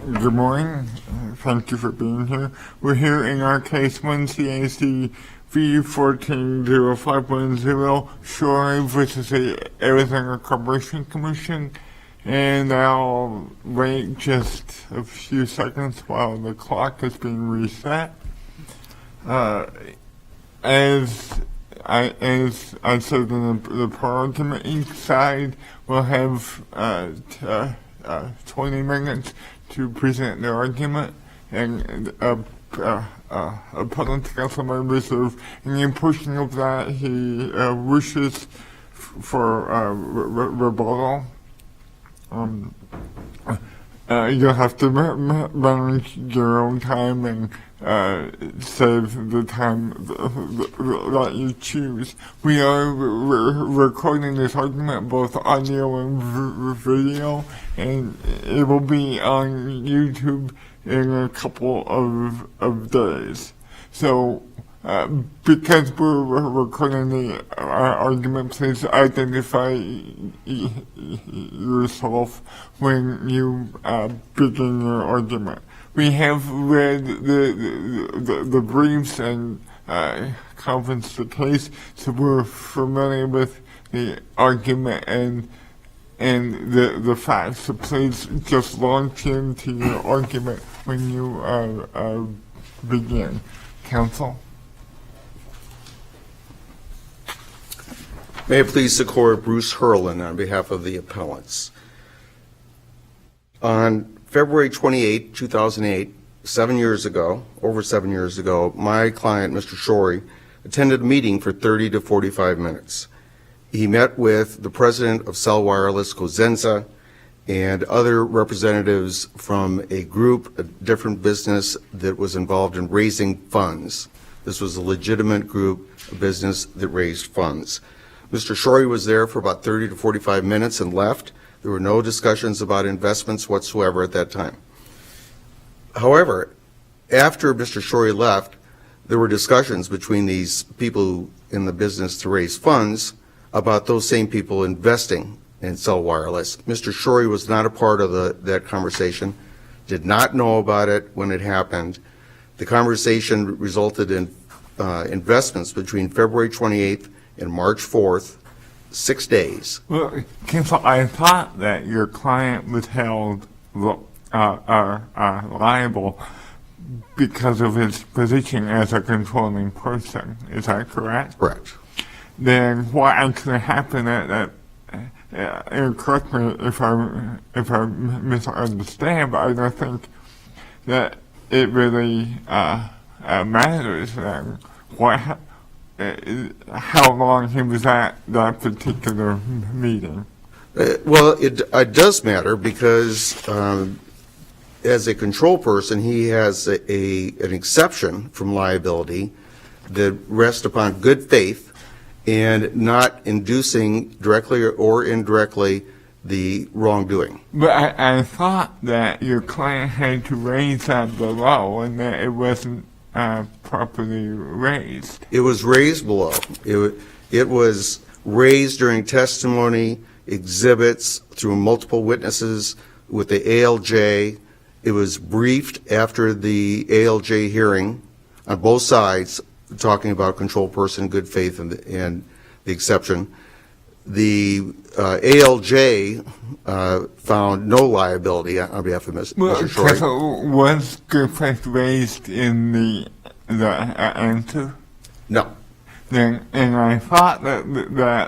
Good morning. Thank you for being here. We're here in our case 1 CAC CV140510, Shore versus the Arizona Corporation Commission. And I'll wait just a few seconds while the clock is being reset. As I said in the argument, each side will have 20 minutes to present their argument, and opponent council members, if any portion of that he wishes for rebuttal, you'll have to manage your own time and save the time that you choose. We are recording this argument both audio and video, and it will be on YouTube in a couple of days. So, because we're recording the argument, please identify yourself when you begin your argument. We have read the briefs and conference the case, so we're familiar with the argument and the facts. So please just launch into your argument when you begin. Counsel? May it please the court, Bruce Hurlin on behalf of the appellants. On February 28, 2008, over 7 years ago, my client, Mr. Shorey, attended a meeting for 30 to 45 minutes. He met with the president of Cell Wireless, Cosenza, and other representatives from a group, a different business that was involved in raising funds. This was a legitimate group, a business that raised funds. Mr. Shorey was there for about 30 to 45 minutes and left. There were no discussions about investments whatsoever at that time. However, after Mr. Shorey left, there were discussions between these people in the business to raise funds about those same people investing in Cell Wireless. Mr. Shorey was not a part of that conversation, did not know about it when it happened. The conversation resulted in investments between February 28th and March 4th, 6 days. Well, counsel, I thought that your client was held liable because of his position as a controlling person. Is that correct? Correct. Then what actually happened and correct me if I misunderstand, but I don't think that it really matters then how long he was at that particular meeting. Well, it does matter because as a control person, he has an exception from liability that rests upon good faith and not inducing directly or indirectly the wrongdoing. But I thought that your client had to raise that below and that it wasn't properly raised. It was raised below. It was raised during testimony, exhibits, through multiple witnesses with the ALJ. It was briefed after the ALJ hearing on both sides, talking about control person, good faith, and the exception. The ALJ found no liability on behalf of Mr. Shorey. So was good faith raised in the answer? No. Then, and I thought that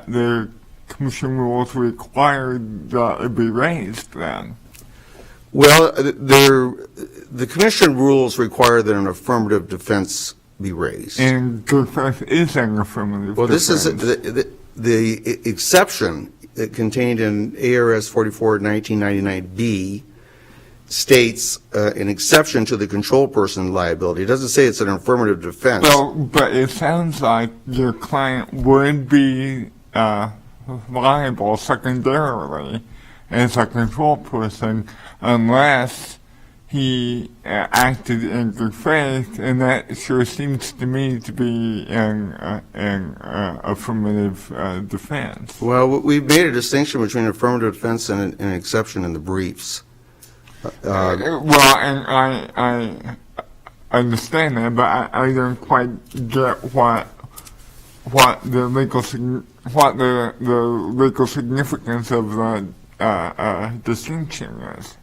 the commission rules required that it be raised then. Well, the commission rules require that an affirmative defense be raised. And good faith is an affirmative defense. Well, this is the exception contained in ARS 44-1999B states an exception to the control person liability. It doesn't say it's an affirmative defense. Well, but it sounds like your client would be liable secondarily as a control person unless he acted in good faith, and that sure seems to me to be an affirmative defense. Well, we've made a distinction between affirmative defense and an exception in the briefs. Well, and I understand that, but I don't quite get what the legal significance of the distinction is.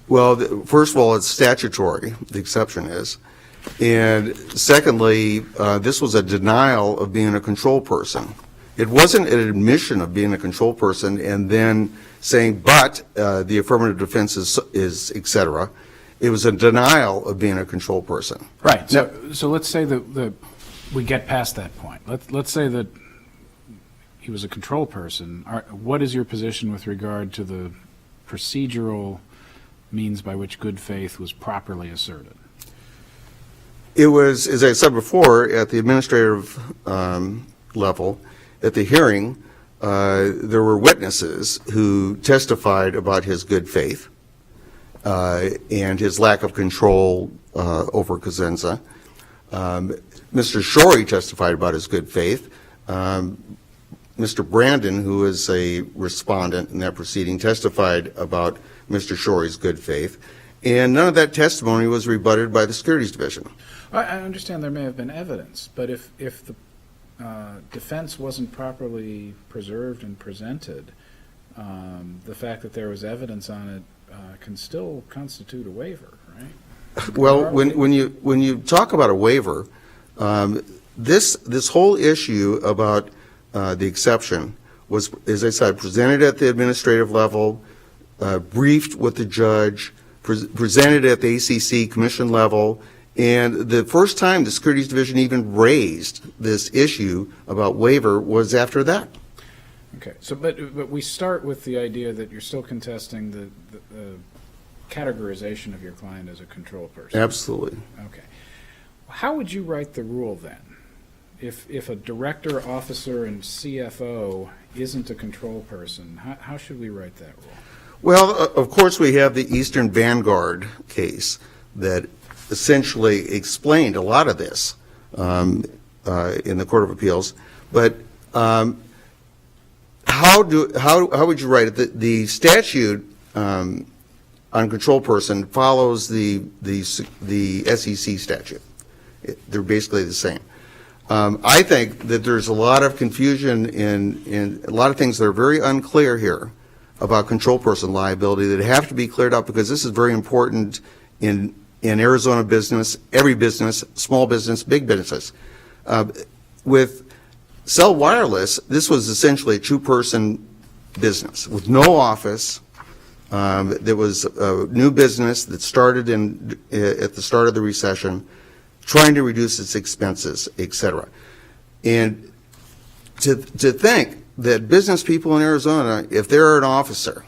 Well, first of all, it's statutory, the exception is. And secondly, this was a denial of being a control person. It wasn't an admission of being a control person and then saying, but the affirmative defense is et cetera. It was a denial of being a control person. Right. So let's say that we get past that point. Let's say that he was a control person. What is your position with regard to the procedural means by which good faith was properly asserted? It was, as I said before, at the administrative level, at the hearing, there were witnesses who testified about his good faith and his lack of control over Cosenza. Mr. Shorey testified about his good faith. Mr. Brandon, who is a respondent in that proceeding, testified about Mr. Shorey's good faith. And none of that testimony was rebutted by the Securities Division. I understand there may have been evidence, but if the defense wasn't properly preserved and presented, the fact that there was evidence on it can still constitute a waiver, right? Well, when you talk about a waiver, this whole issue about the exception was, as I said, presented at the administrative level, briefed with the judge, presented at the ACC commission level, and the first time the Securities Division even raised this issue about waiver was after that. Okay, so but we start with the idea that you're still contesting the categorization of your client as a control person. Absolutely. Okay. How would you write the rule then? If a director, officer, and CFO isn't a control person, how should we write that rule? Well, of course, we have the Eastern Vanguard case that essentially explained a lot of this in the Court of Appeals. But how would you write it? The statute on control person follows the SEC statute. They're basically the same. I think that there's a lot of confusion in a lot of things that are very unclear here about control person liability that have to be cleared up, because this is very important in Arizona business, every business, small business, big business. With Cell Wireless, this was essentially a two-person business with no office. There was a new business that started at the start of the recession, trying to reduce its expenses, et cetera. And to think that business people in Arizona, if they're an officer,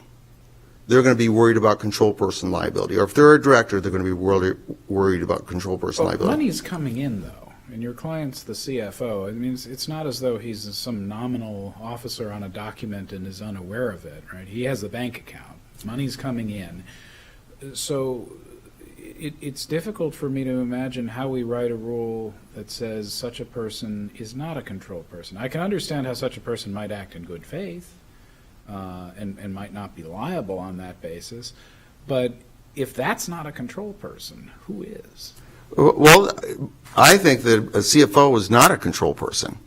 they're going to be worried about control person liability. Or if they're a director, they're going to be worried about control person liability. Money's coming in, though, and your client's the CFO. I mean, it's not as though he's some nominal officer on a document and is unaware of it, right? He has a bank account. Money's coming in. So it's difficult for me to imagine how we write a rule that says such a person is not a control person. I can understand how such a person might act in good faith and might not be liable on that basis, but if that's not a control person, who is? Well, I think that a CFO is not a control person.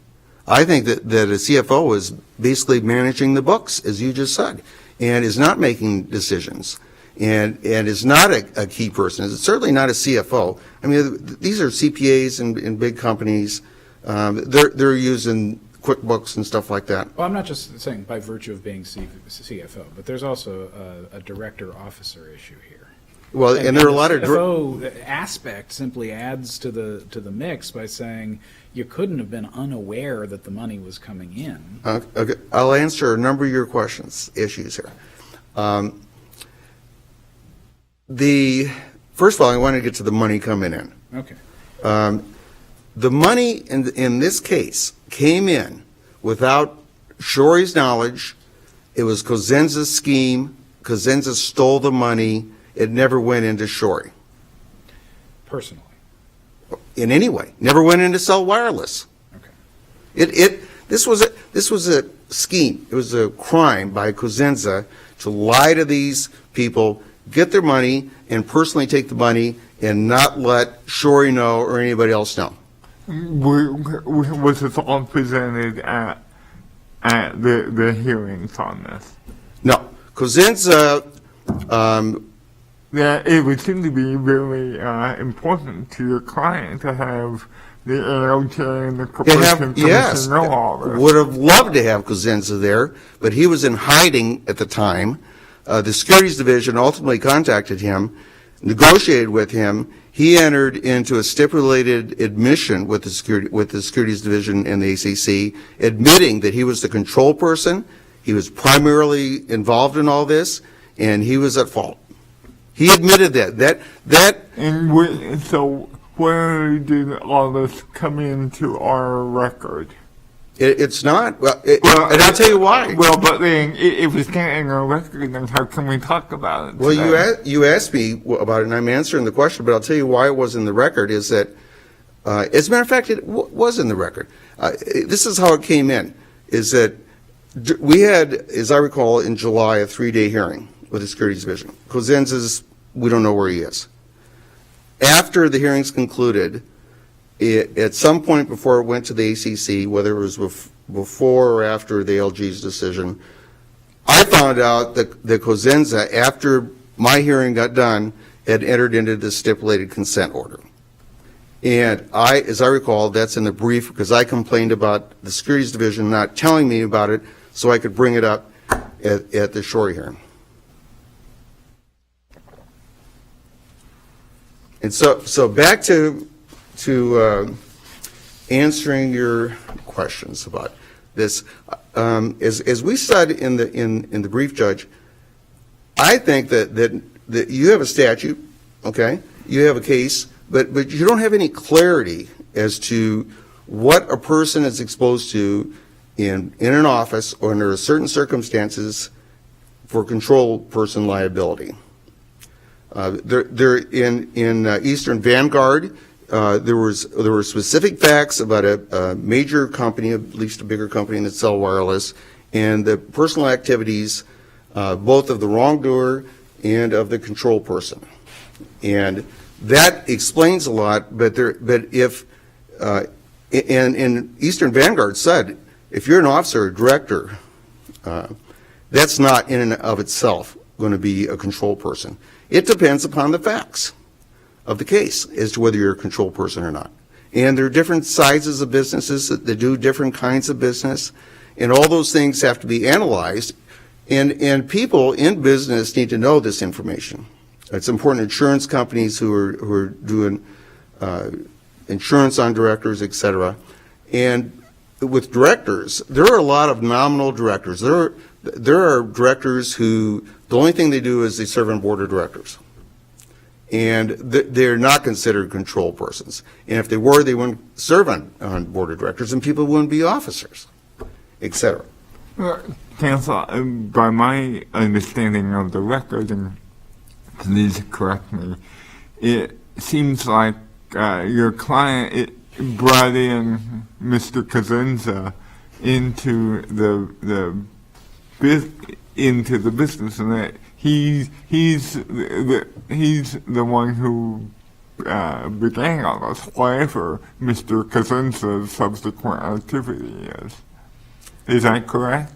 I think that a CFO is basically managing the books, as you just said, and is not making decisions. And is not a key person. It's certainly not a CFO. I mean, these are CPAs in big companies. They're using QuickBooks and stuff like that. Well, I'm not just saying by virtue of being CFO, but there's also a director-officer issue here. Well, and there are a lot of CFO aspect simply adds to the mix by saying you couldn't have been unaware that the money was coming in. Okay. I'll answer a number of your issues here. First of all, I want to get to the money coming in. Okay. The money in this case came in without Shorey's knowledge. It was Cosenza's scheme. Cosenza stole the money. It never went into Shorey. Personally. In any way. Never went into Cell Wireless. Okay. This was a scheme. It was a crime by Cosenza to lie to these people, get their money and personally take the money and not let Shorey know or anybody else know. Was this all presented at the hearings on this? No. Cosenza, Yeah, it would seem to be really important to your client to have the ALJ and the Corporation Commission know all this. would have loved to have Cosenza there, but he was in hiding at the time. The Securities Division ultimately contacted him, negotiated with him. He entered into a stipulated admission with the Securities Division and the ACC, admitting that he was the control person, he was primarily involved in all this, and he was at fault. He admitted that. And so where did all this come into our record? It's not. And I'll tell you why. Well, but then if it's not in our record, then how can we talk about it Well, today? you asked me about it, and I'm answering the question, but I'll tell you why it was in the record, is that, as a matter of fact, it was in the record. This is how it came in, is that we had, as I recall, in July, a 3-day hearing with the Securities Division. Cosenza's, we don't know where he is. After the hearings concluded, at some point before it went to the ACC, whether it was before or after the ALG's decision, I found out that Cosenza, after my hearing got done, had entered into the stipulated consent order. And as I recall, that's in the brief, because I complained about the Securities Division not telling me about it so I could bring it up at the Shorey hearing. And so back to answering your questions about this. As we said in the brief, Judge, I think that you have a statute, okay? You have a case, but you don't have any clarity as to what a person is exposed to in an office or under certain circumstances for control person liability. There in Eastern Vanguard, there were specific facts about a major company, at least a bigger company that sell wireless, and the personal activities, both of the wrongdoer and of the control person, and that explains a lot. But if and Eastern Vanguard said, if you're an officer or director, that's not in and of itself going to be a control person. It depends upon the facts of the case as to whether you're a control person or not. And there are different sizes of businesses that do different kinds of business, and all those things have to be analyzed. And people in business need to know this information. It's important. Insurance companies who are doing insurance on directors, et cetera. And with directors, there are a lot of nominal directors. There are directors who the only thing they do is they serve on board of directors. And they're not considered control persons. And if they were, they wouldn't serve on board of directors, and people wouldn't be officers, et cetera. Counsel, by my understanding of the record, and please correct me, it seems like your client brought in Mr. Cosenza into the business, and that he's the one who began all this, whatever Mr. Cosenza's subsequent activity is. Is that correct?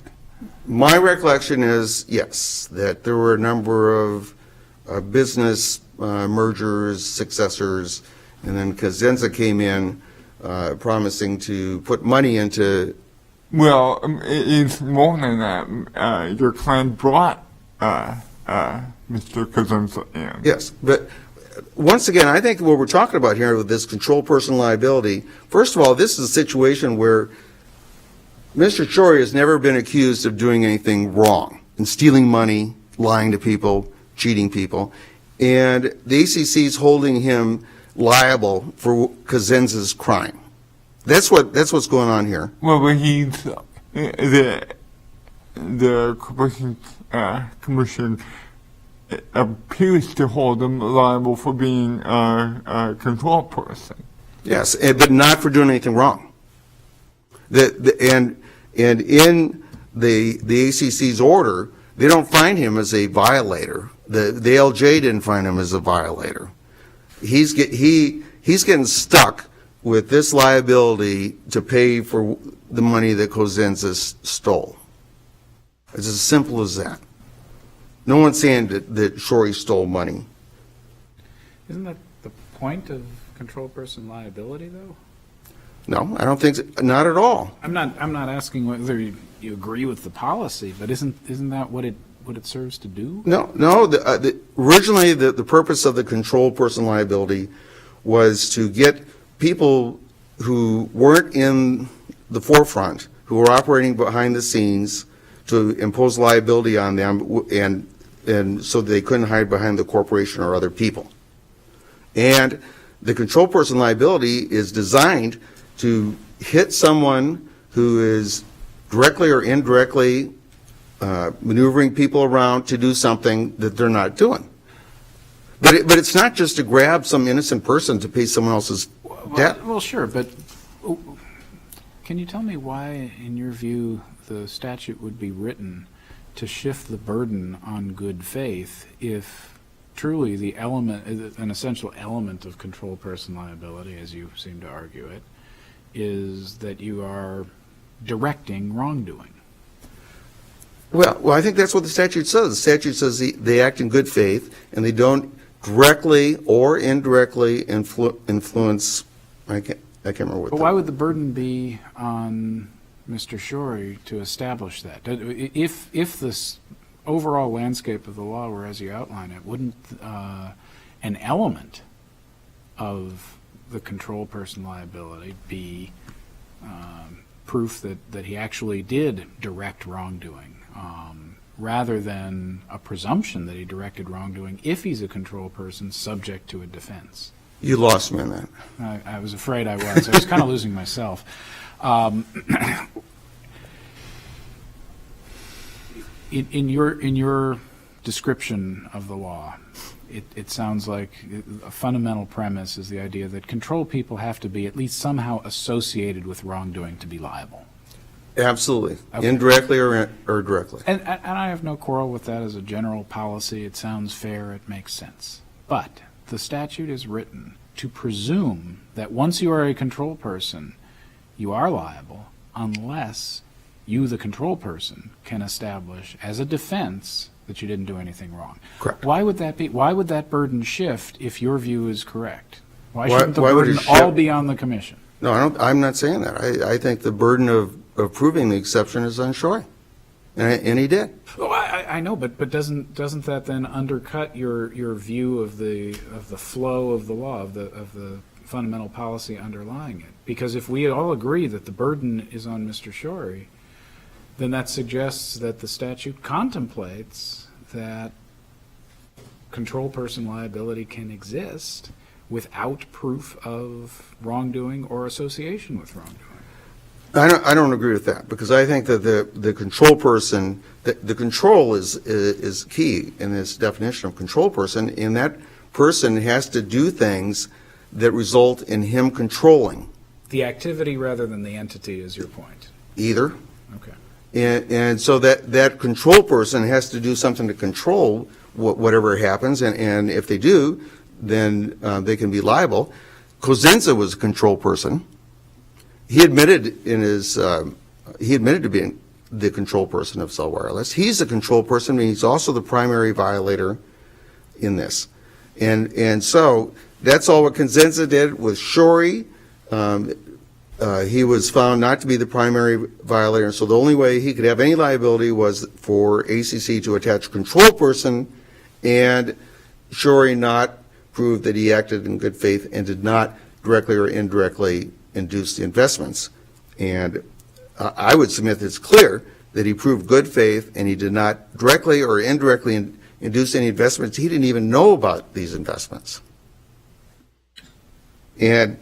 My recollection is, yes, that there were a number of business mergers, successors, and then Cosenza came in promising to put money into. Well, it's more than that. Your client brought Mr. Cosenza in. Yes, but once again, I think what we're talking about here with this control person liability, first of all, this is a situation where Mr. Shorey has never been accused of doing anything wrong, and stealing money, lying to people, cheating people, and the ACC is holding him liable for Cosenza's crime. That's what's going on here. Well, but he's the Corporation Commission appears to hold him liable for being a control person. Yes, but not for doing anything wrong. And in the ACC's order, they don't find him as a violator The ALJ didn't find him as a violator. He's getting stuck with this liability to pay for the money that Cosenza stole. It's as simple as that. No one's saying that Shorey stole money. Isn't that the point of control person liability, though? No, I don't think so. Not at all. I'm not asking whether you agree with the policy, but isn't that what it serves to do? No. Originally, the purpose of the control person liability was to get people who weren't in the forefront, who were operating behind the scenes, to impose liability on them, and so they couldn't hide behind the corporation or other people. And the control person liability is designed to hit someone who is directly or indirectly maneuvering people around to do something that they're not doing. But it's not just to grab some innocent person to pay someone else's debt. Well, sure, but can you tell me why, in your view, the statute would be written to shift the burden on good faith if truly the element, an essential element of control person liability, as you seem to argue it, is that you are directing wrongdoing? Well, I think that's what the statute says. The statute says they act in good faith, and they don't directly or indirectly influence. I can't remember what. But why would the burden be on Mr. Shorey to establish that? If this overall landscape of the law were as you outline it, wouldn't an element of the control person liability be proof that he actually did direct wrongdoing, rather than a presumption that he directed wrongdoing if he's a control person subject to a defense? You lost me on that. I was afraid I was. I was kind of losing myself. In your description of the law, it sounds like a fundamental premise is the idea that control people have to be at least somehow associated with wrongdoing to be liable. Absolutely. Okay. Indirectly or directly. And I have no quarrel with that as a general policy. It sounds fair. It makes sense. But the statute is written to presume that once you are a control person, you are liable unless you, the control person, can establish as a defense that you didn't do anything wrong. Correct. Why would that be? Why would that burden shift if your view is correct? Why shouldn't the would it burden shift? all be on the commission? No, I'm not saying that. I think the burden of proving the exception is on Shorey, and he did. Well, I know, but doesn't that then undercut your view of the flow of the law, of the fundamental policy underlying it? Because if we all agree that the burden is on Mr. Shorey, then that suggests that the statute contemplates that control person liability can exist without proof of wrongdoing or association with wrongdoing. I don't agree with that, because I think that the control person, the control is key in this definition of control person, and that person has to do things that result in him controlling. The activity rather than the entity is your point. Either. Okay. And so that control person has to do something to control whatever happens, and if they do, then they can be liable. Cosenza was a control person. He admitted to being the control person of Cell Wireless. He's the control person, and he's also the primary violator in this. And so that's all what Cosenza did with Shorey. He was found not to be the primary violator, and so the only way he could have any liability was for ACC to attach a control person, and Shorey not prove that he acted in good faith and did not directly or indirectly induce the investments. And I would submit that it's clear that he proved good faith and he did not directly or indirectly induce any investments. He didn't even know about these investments. And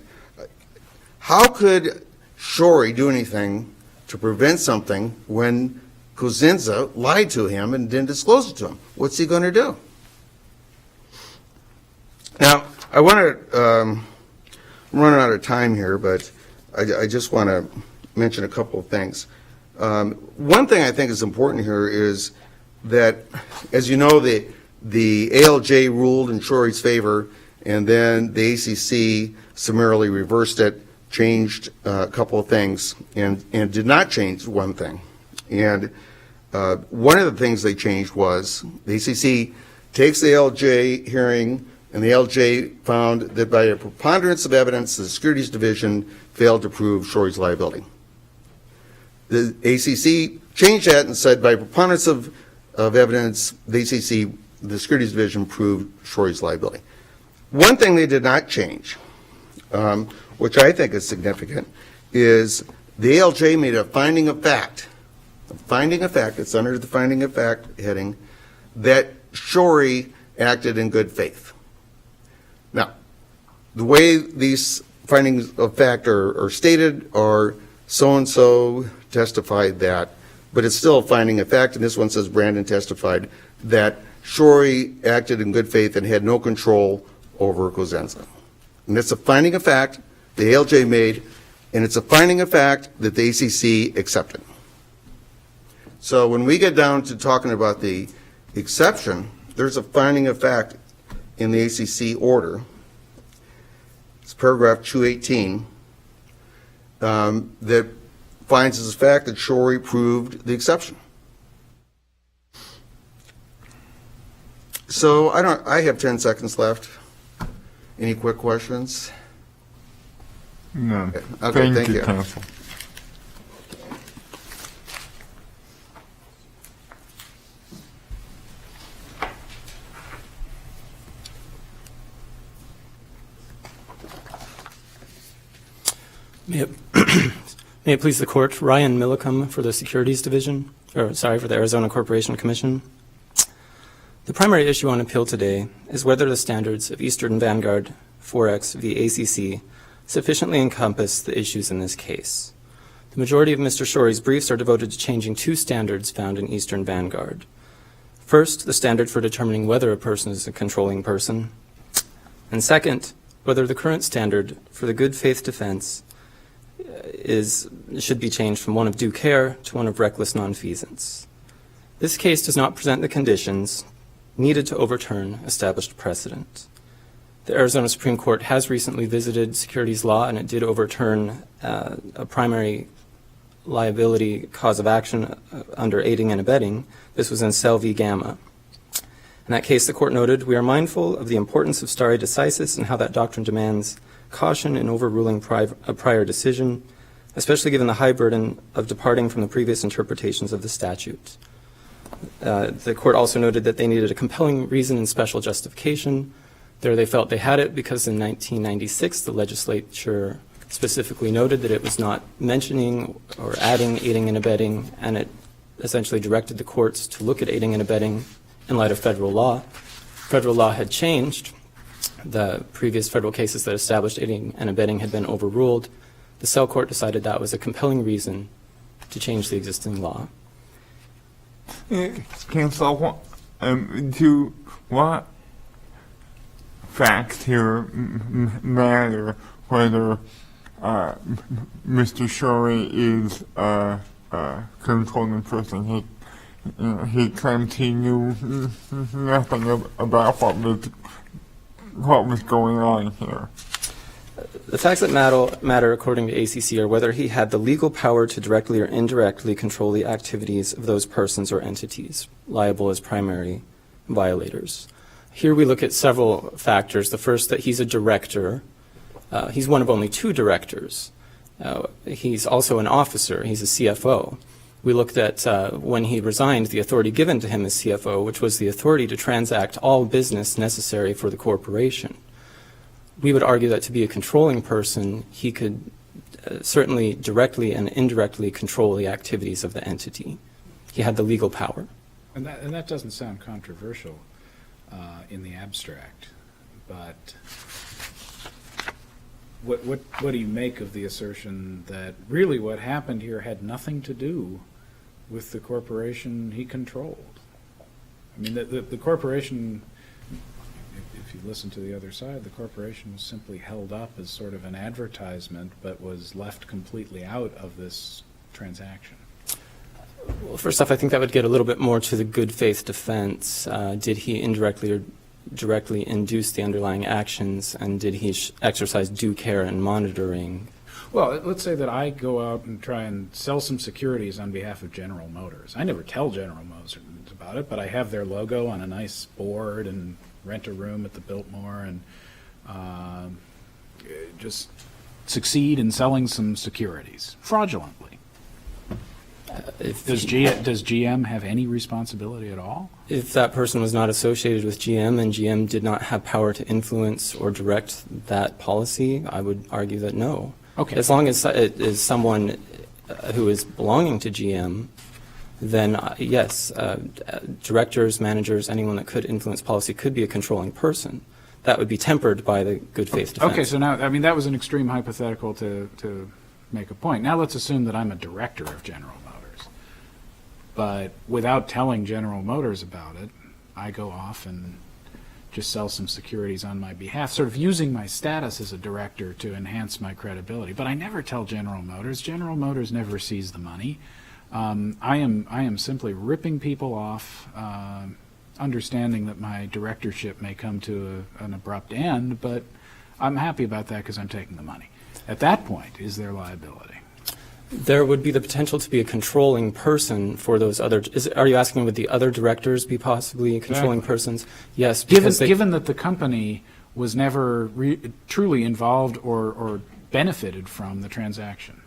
how could Shorey do anything to prevent something when Cosenza lied to him and didn't disclose it to him? What's he going to do? Now, I want to, I'm running out of time here, but I just want to mention a couple of things. One thing I think is important here is that, as you know, the The ALJ ruled in Shory's favor, and then the ACC summarily reversed it, changed a couple of things, and did not change one thing. And one of the things they changed was the ACC takes the ALJ hearing, and the ALJ found that by a preponderance of evidence, the Securities Division failed to prove Shory's liability. The ACC changed that and said by preponderance of evidence, the ACC, the Securities Division, proved Shory's liability. One thing they did not change, which I think is significant, is the ALJ made a finding of fact, it's under the finding of fact heading, that Shory acted in good faith. Now, the way these findings of fact are stated are so-and-so testified that, but it's still a finding of fact, and this one says Brandon testified that Shory acted in good faith and had no control over Cosenza. And it's a finding of fact the ALJ made, and it's a finding of fact that the ACC accepted. So when we get down to talking about the exception, there's a finding of fact in the ACC order. It's paragraph 218 that finds as a fact that Shory proved the exception. So I have 10 seconds left. Any quick questions? No. Okay, thank you. Counsel. May it please the court, Ryan Millicum for the Securities Division, for the Arizona Corporation Commission. The primary issue on appeal today is whether the standards of Eastern Vanguard 4X v. ACC sufficiently encompass the issues in this case. The majority of Mr. Shory's briefs are devoted to changing two standards found in Eastern Vanguard. First, the standard for determining whether a person is a controlling person, and second, whether the current standard for the good faith defense should be changed from one of due care to one of reckless nonfeasance. This case does not present the conditions needed to overturn established precedent. The Arizona Supreme Court has recently visited securities law, and it did overturn a primary liability cause of action under aiding and abetting. This was in Cell v. Gamma. In that case, the court noted, "We are mindful of the importance of stare decisis and how that doctrine demands caution in overruling a prior decision, especially given the high burden of departing from the previous interpretations of the statute." The court also noted that they needed a compelling reason and special justification. There they felt they had it because in 1996 the legislature specifically noted that it was not mentioning or adding aiding and abetting, and it essentially directed the courts to look at aiding and abetting in light of federal law. Federal law had changed. The previous federal cases that established aiding and abetting had been overruled. The Cell Court decided that was a compelling reason to change the existing law. Counsel, to what facts here matter whether Mr. Shory is a controlling person? He claims he knew nothing about what was going on here. The facts that matter, according to ACC, are whether he had the legal power to directly or indirectly control the activities of those persons or entities liable as primary violators. Here we look at several factors. The first, that he's a director. He's one of only two directors. He's also an officer. He's a CFO. We looked at when he resigned, the authority given to him as CFO, which was the authority to transact all business necessary for the corporation. We would argue that to be a controlling person, he could certainly directly and indirectly control the activities of the entity. He had the legal power. And that doesn't sound controversial in the abstract, but what do you make of the assertion that really what happened here had nothing to do with the corporation he controlled? I mean, the corporation, if you listen to the other side, the corporation was simply held up as sort of an advertisement, but was left completely out of this transaction. Well, first off, I think that would get a little bit more to the good faith defense. Did he indirectly or directly induce the underlying actions, and did he exercise due care and monitoring? Well, let's say that I go out and try and sell some securities on behalf of General Motors. I never tell General Motors about it, but I have their logo on a nice board and rent a room at the Biltmore and just succeed in selling some securities fraudulently. Does GM have any responsibility at all? If that person was not associated with GM and GM did not have power to influence or direct that policy, I would argue that no. Okay. As long as it is someone who is belonging to GM, then yes, directors, managers, anyone that could influence policy could be a controlling person. That would be tempered by the good faith defense. Okay, so now, I mean, that was an extreme hypothetical to make a point. Now let's assume that I'm a director of General Motors. But without telling General Motors about it, I go off and just sell some securities on my behalf, sort of using my status as a director to enhance my credibility. But I never tell General Motors. General Motors never sees the money. I am simply ripping people off, understanding that my directorship may come to an abrupt end, but I'm happy about that because I'm taking the money. At that point, is there liability? There would be the potential to be a controlling person for those other. Are you asking would the other directors be possibly controlling persons? Yes. Given that the company was never truly involved or benefited from the transaction.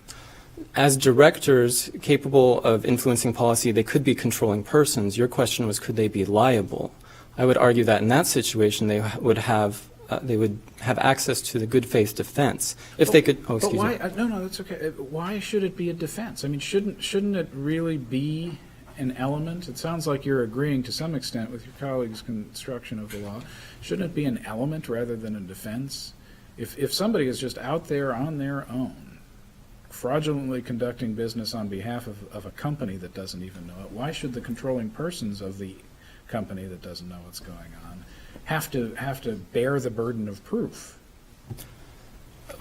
As directors capable of influencing policy, they could be controlling persons. Your question was, could they be liable? I would argue that in that situation, they would have access to the good faith defense if they could. Oh, excuse me. No, that's okay. Why should it be a defense? I mean, shouldn't it really be an element? It sounds like you're agreeing to some extent with your colleague's construction of the law. Shouldn't it be an element rather than a defense? If somebody is just out there on their own, fraudulently conducting business on behalf of a company that doesn't even know it, why should the controlling persons of the company that doesn't know what's going on have to bear the burden of proof?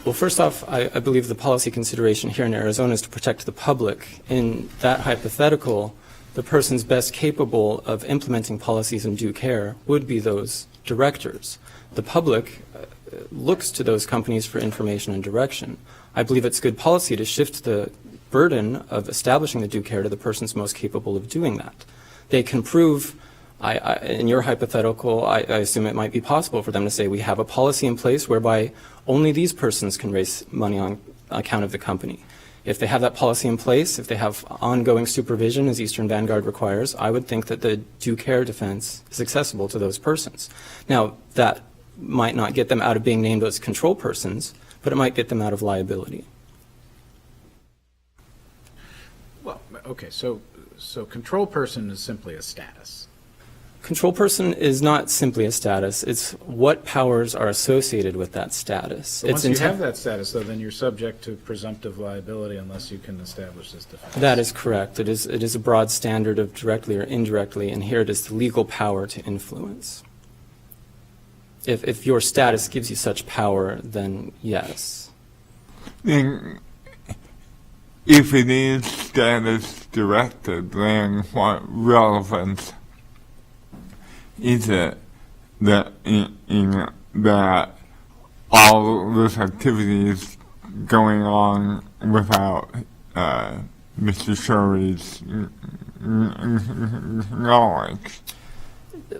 Well, first off, I believe the policy consideration here in Arizona is to protect the public. In that hypothetical, the persons best capable of implementing policies and due care would be those directors. The public looks to those companies for information and direction. I believe it's good policy to shift the burden of establishing the due care to the persons most capable of doing that. They can prove, in your hypothetical, I assume it might be possible for them to say we have a policy in place whereby only these persons can raise money on account of the company. If they have that policy in place, if they have ongoing supervision as Eastern Vanguard requires, I would think that the due care defense is accessible to those persons. Now, that might not get them out of being named as control persons, but it might get them out of liability. Well, okay, so control person is simply a status. Control person is not simply a status. It's what powers are associated with that status. So once you have that status, though, then you're subject to presumptive liability unless you can establish this defense. That is correct. It is a broad standard of directly or indirectly, and here it is the legal power to influence. If your status gives you such power, then yes. Then, if it is status directed, then what relevance is it that that all this activity is going on without Mr. Shorey's knowledge?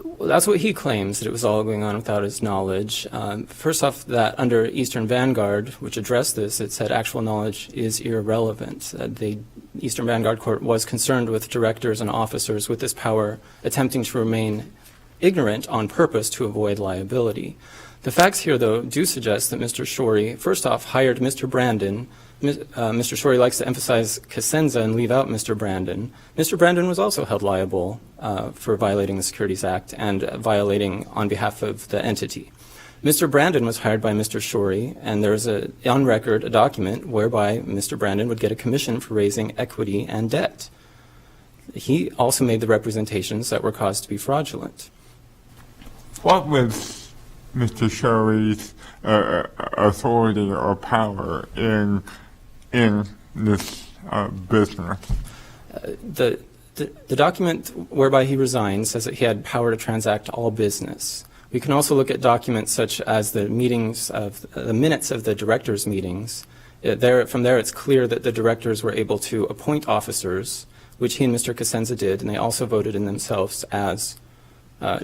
Well, that's what he claims, that it was all going on without his knowledge. First off, that under Eastern Vanguard, which addressed this, it said actual knowledge is irrelevant. The Eastern Vanguard Court was concerned with directors and officers with this power attempting to remain ignorant on purpose to avoid liability. The facts here, though, do suggest that Mr. Shorey, first off, hired Mr. Brandon. Mr. Shorey likes to emphasize Cosenza and leave out Mr. Brandon. Mr. Brandon was also held liable for violating the Securities Act and violating on behalf of the entity. Mr. Brandon was hired by Mr. Shorey, and there's on record a document whereby Mr. Brandon would get a commission for raising equity and debt. He also made the representations that were caused to be fraudulent. What was Mr. Shorey's authority or power in this business? The document whereby he resigned says that he had power to transact all business. We can also look at documents such as the minutes of the directors' meetings. From there, it's clear that the directors were able to appoint officers, which he and Mr. Cosenza did, and they also voted in themselves as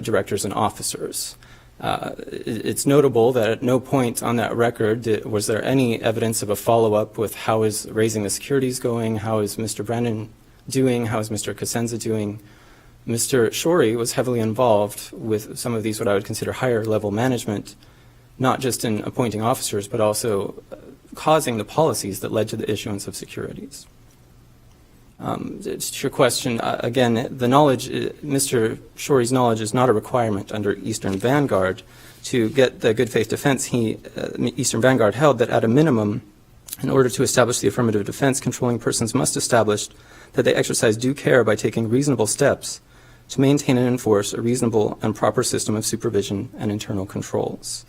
directors and officers. It's notable that at no point on that record was there any evidence of a follow-up with how is raising the securities going, how is Mr. Brennan doing, how is Mr. Cosenza doing. Mr. Shorey was heavily involved with some of these what I would consider higher level management, not just in appointing officers, but also causing the policies that led to the issuance of securities. To your question, again, the knowledge, Mr. Shorey's knowledge is not a requirement under Eastern Vanguard. To get the good faith defense, Eastern Vanguard held that at a minimum, in order to establish the affirmative defense, controlling persons must establish that they exercise due care by taking reasonable steps to maintain and enforce a reasonable and proper system of supervision and internal controls.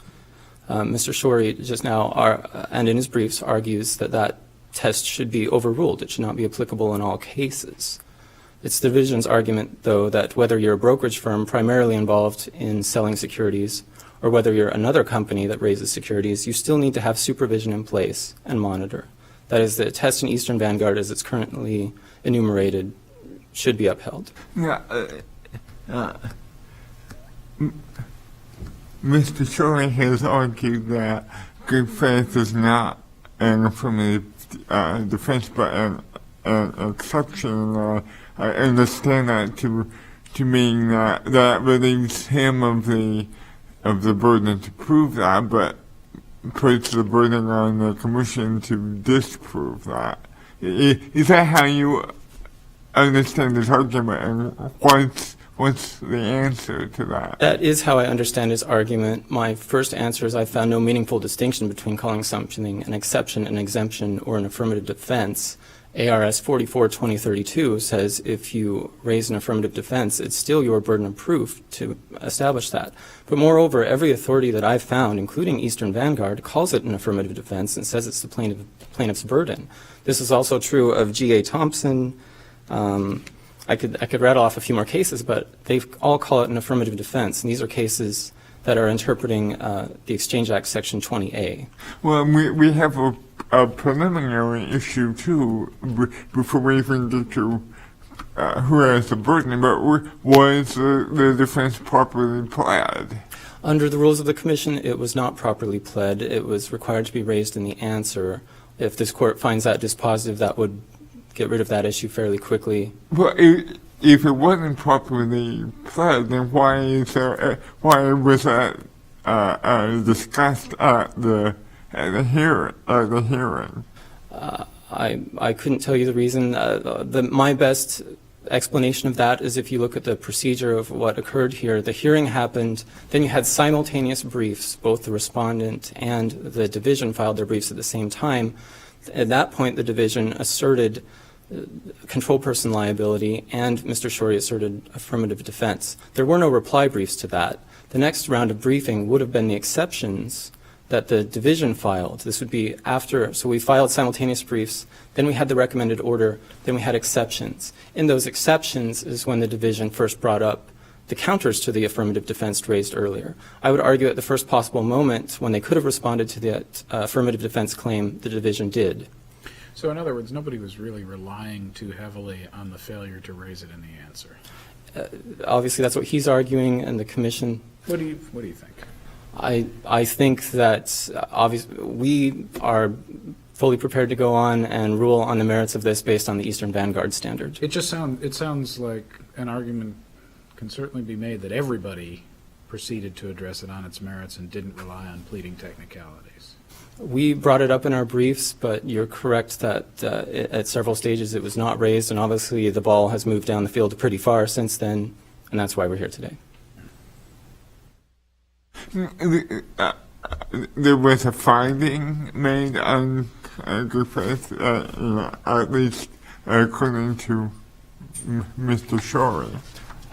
Mr. Shorey just now, and in his briefs, argues that that test should be overruled. It should not be applicable in all cases. It's the division's argument, though, that whether you're a brokerage firm primarily involved in selling securities or whether you're another company that raises securities, you still need to have supervision in place and monitor. That is, the test in Eastern Vanguard, as it's currently enumerated, should be upheld. Yeah, Mr. Shorey has argued that good faith is not an affirmative defense, but an exception. I understand that to mean that relieves him of the burden to prove that, but puts the burden on the commission to disprove that. Is that how you understand this argument, and what's the answer to that? That is how I understand his argument. My first answer is I found no meaningful distinction between calling something an exception, an exemption, or an affirmative defense. ARS 44-2032 says if you raise an affirmative defense, it's still your burden of proof to establish that. But moreover, every authority that I've found, including Eastern Vanguard, calls it an affirmative defense and says it's the plaintiff's burden. This is also true of G.A. Thompson. I could rattle off a few more cases, but they all call it an affirmative defense, and these are cases that are interpreting the Exchange Act Section 20A. Well, we have a preliminary issue, too, before we even get to who has the burden, but was the defense properly pled? Under the rules of the Commission, it was not properly pled. It was required to be raised in the answer. If this Court finds that dispositive, that would get rid of that issue fairly quickly. Well, if it wasn't properly pled, then why was that discussed at the hearing? I couldn't tell you the reason. My best explanation of that is if you look at the procedure of what occurred here. The hearing happened, then you had simultaneous briefs. Both the respondent and the division filed their briefs at the same time. At that point, the division asserted control person liability, and Mr. Shorey asserted affirmative defense. There were no reply briefs to that. The next round of briefing would have been the exceptions that the division filed. This would be after, so we filed simultaneous briefs, then we had the recommended order, then we had exceptions. In those exceptions is when the division first brought up the counters to the affirmative defense raised earlier. I would argue at the first possible moment when they could have responded to the affirmative defense claim, the division did. So in other words, nobody was really relying too heavily on the failure to raise it in the answer. Obviously, that's what he's arguing, and the Commission. What do you think? I think that obviously we are fully prepared to go on and rule on the merits of this based on the Eastern Vanguard standard. It sounds like an argument can certainly be made that everybody proceeded to address it on its merits and didn't rely on pleading technicalities. We brought it up in our briefs, but you're correct that at several stages it was not raised, and obviously the ball has moved down the field pretty far since then, and that's why we're here today. There was a finding made on good faith, at least according to Mr. Shorey.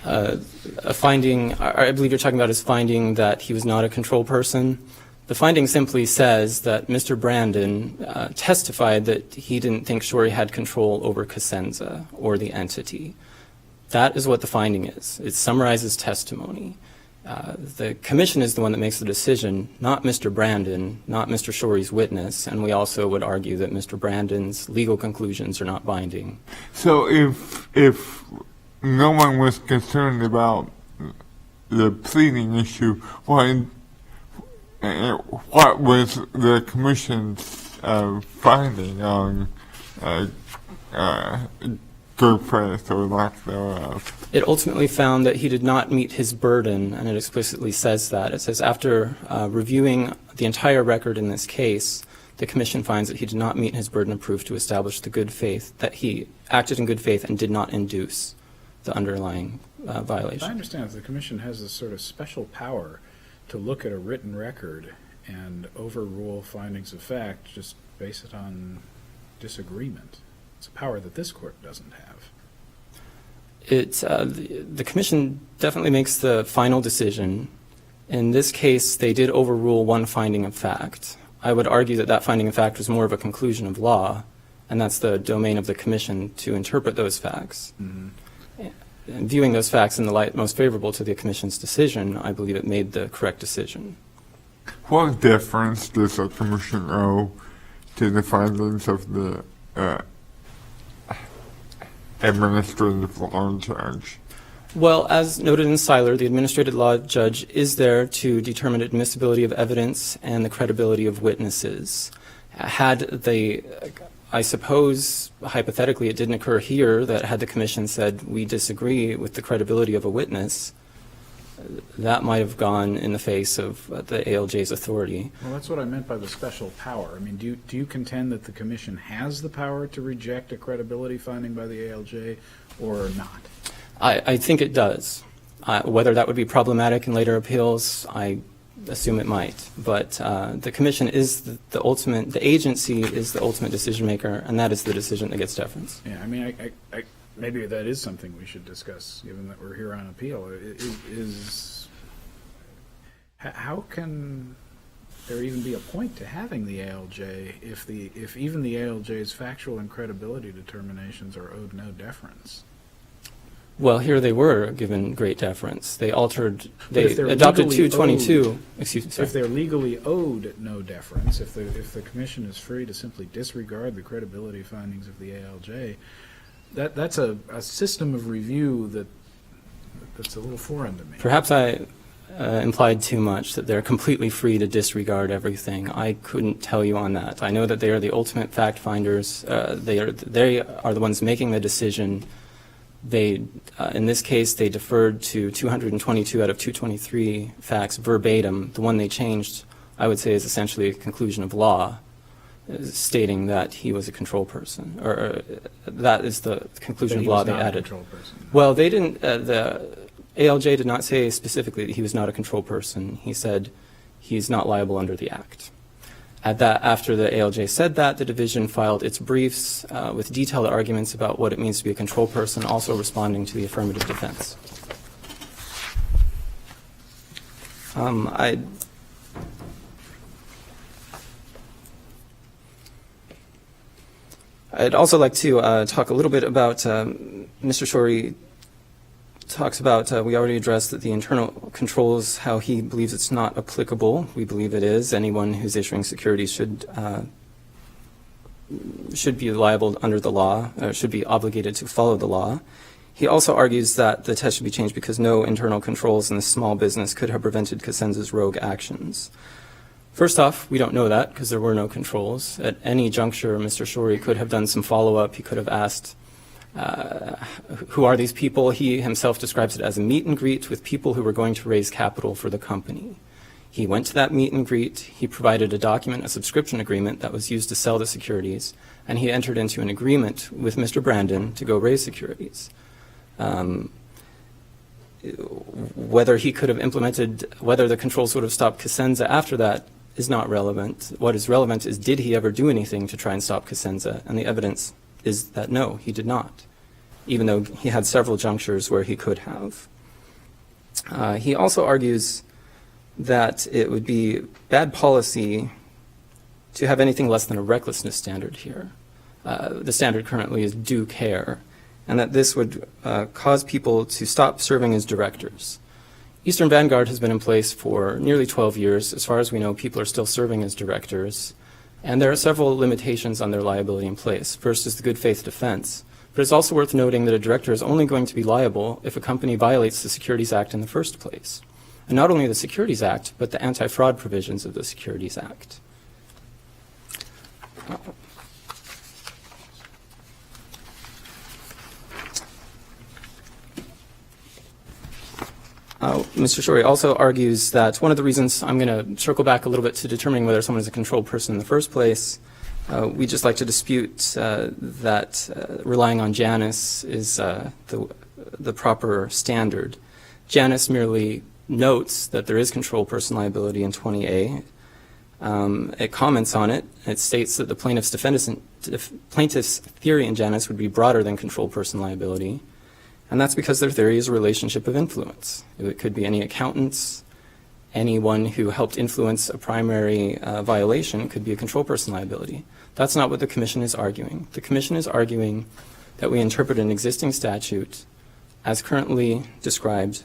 A finding, I believe you're talking about his finding that he was not a control person. The finding simply says that Mr. Brandon testified that he didn't think Shorey had control over Cosenza or the entity. That is what the finding is. It summarizes testimony. The commission is the one that makes the decision, not Mr. Brandon, not Mr. Shorey's witness, and we also would argue that Mr. Brandon's legal conclusions are not binding. So if no one was concerned about the pleading issue, what was the commission's finding on good faith or lack thereof? It ultimately found that he did not meet his burden, and it explicitly says that. It says, after reviewing the entire record in this case, the commission finds that he did not meet his burden of proof to establish the good faith, that he acted in good faith and did not induce the underlying violation. I understand the commission has this sort of special power to look at a written record and overrule findings of fact, just base it on disagreement. It's a power that this court doesn't have. The commission definitely makes the final decision. In this case, they did overrule one finding of fact. I would argue that that finding of fact was more of a conclusion of law, and that's the domain of the commission to interpret those facts. Mm-hmm. And viewing those facts in the light most favorable to the commission's decision, I believe it made the correct decision. What difference does the commission owe to the findings of the administrative law judge? Well, as noted in Seiler, the administrative law judge is there to determine admissibility of evidence and the credibility of witnesses. Had they, I suppose, hypothetically, it didn't occur here that had the commission said, we disagree with the credibility of a witness, that might have gone in the face of the ALJ's authority. Well, that's what I meant by the special power. I mean, do you contend that the commission has the power to reject a credibility finding by the ALJ or not? I think it does. Whether that would be problematic in later appeals, I assume it might. But the commission is the ultimate, the agency is the ultimate decision maker, and that is the decision that gets deference. Yeah, I mean, I maybe that is something we should discuss, given that we're here on appeal. How can there even be a point to having the ALJ if even the ALJ's factual and credibility determinations are owed no deference? Well, here they were given great deference. They adopted legally 222. Excuse me. Sorry. If they're legally owed no deference, if the commission is free to simply disregard the credibility findings of the ALJ, that's a system of review that's a little foreign to me. Perhaps I implied too much, that they're completely free to disregard everything. I couldn't tell you on that. I know that they are the ultimate fact finders. They are the ones making the decision. In this case, they deferred to 222 out of 223 facts verbatim. The one they changed, I would say, is essentially a conclusion of law, stating that he was a control person, or that is the conclusion of law they added. Control person. Well, they didn't. The ALJ did not say specifically that he was not a control person. He said he's not liable under the Act. After the ALJ said that, the division filed its briefs with detailed arguments about what it means to be a control person, also responding to the affirmative defense. I'd also like to talk a little bit about Mr. Shorey talks about, we already addressed that the internal controls, how he believes it's not applicable. We believe it is. Anyone who's issuing securities should be liable under the law, or should be obligated to follow the law. He also argues that the test should be changed because no internal controls in the small business could have prevented Cosenza's rogue actions. First off, we don't know that because there were no controls. At any juncture, Mr. Shorey could have done some follow-up. He could have asked, who are these people? He himself describes it as a meet and greet with people who were going to raise capital for the company. He went to that meet and greet. He provided a document, a subscription agreement that was used to sell the securities, and he entered into an agreement with Mr. Brandon to go raise securities. Whether he could have implemented, whether the controls would have stopped Cosenza after that is not relevant. What is relevant is, did he ever do anything to try and stop Cosenza? And the evidence is that no, he did not, even though he had several junctures where he could have. He also argues that it would be bad policy to have anything less than a recklessness standard here. The standard currently is due care, and that this would cause people to stop serving as directors. Eastern Vanguard has been in place for nearly 12 years. As far as we know, people are still serving as directors, and there are several limitations on their liability in place. First is the good faith defense, but it's also worth noting that a director is only going to be liable if a company violates the Securities Act in the first place. And not only the Securities Act, but the anti-fraud provisions of the Securities Act. Mr. Shorey also argues that one of the reasons, I'm going to circle back a little bit to determining whether someone is a controlled person in the first place. We just like to dispute that relying on Janus is the proper standard. Janus merely notes that there is controlled person liability in 20A. It comments on it. It states that the plaintiff's theory in Janus would be broader than controlled person liability. And that's because their theory is a relationship of influence. It could be any accountants, anyone who helped influence a primary violation could be a control person liability. That's not what the Commission is arguing. The Commission is arguing that we interpret an existing statute as currently described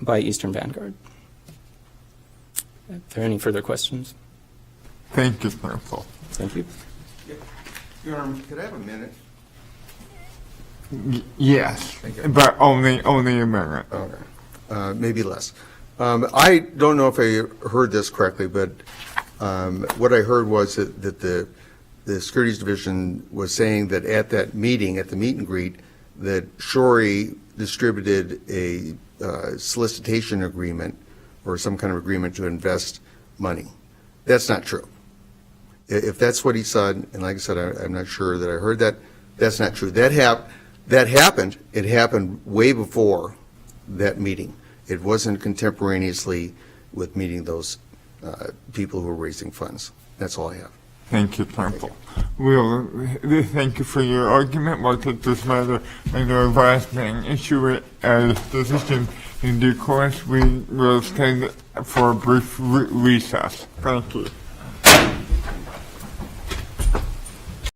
by Eastern Vanguard. Are there any further questions? Thank you, counsel. Thank you. Your Honor, could I have a minute? Yes, you. but only a minute. Okay. Maybe less. I don't know if I heard this correctly, but what I heard was that the Securities Division was saying that at that meeting, at the meet and greet, that Shorey distributed a solicitation agreement or some kind of agreement to invest money. That's not true. If that's what he said, and like I said, I'm not sure that I heard that, that's not true. That happened. It happened way before that meeting. It wasn't contemporaneously with meeting those people who were raising funds. That's all I have. Thank you, counsel. We'll thank you for your argument. We'll take this matter under advisement and issue it as decision in due course. We will stand for a brief recess. Thank you.